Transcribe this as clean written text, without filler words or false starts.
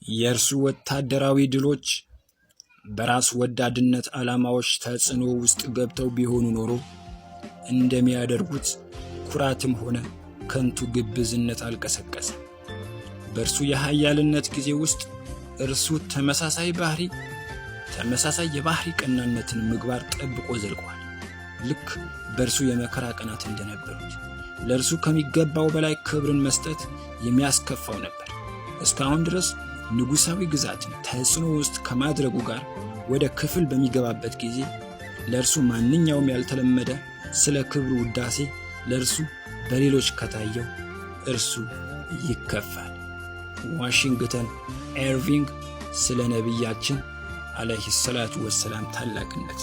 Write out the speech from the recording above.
የእርሱ ወታደራዊ ድሎች በራስ ወዳድነት ዓላማዎች ተጽዕኖ ውስጥ ገብተው ቢሆኑ ኖሮ እንደሚያደርጉት ኩራትም ሆነ ከንቱ ግብዝነት አልቀሰቀሰም። በእርሱ የኃያልነት ጊዜ ውስጥ እርሱ ተመሳሳይ የባህሪ ቀናነትን ምግባር ጠብቆ ዘልቋል። ልክ በእርሱ የመከራ ቀናት እንደነበሩት ለእርሱ ከሚገባው በላይ ክብርን መስጠት የሚያስከፋው ነበር። እስካሁን ድረስ ንጉሳዊ ግዛትን ተጽዕኖ ውስጥ ከማድረጉ ጋር ወደ ክፍል በሚገባበት ጊዜ ለእርሱ ማንኛውም ያልተለመደ ስለ ክብሩ ውዳሴ ለእርሱ በሌሎች ከታየው እርሱ ይከፋል። ዋሽንግተን ኤርቪንግ ስለ ነቢያችን ዓለይሂ ሰላቱ ወሰላም ታላቅነት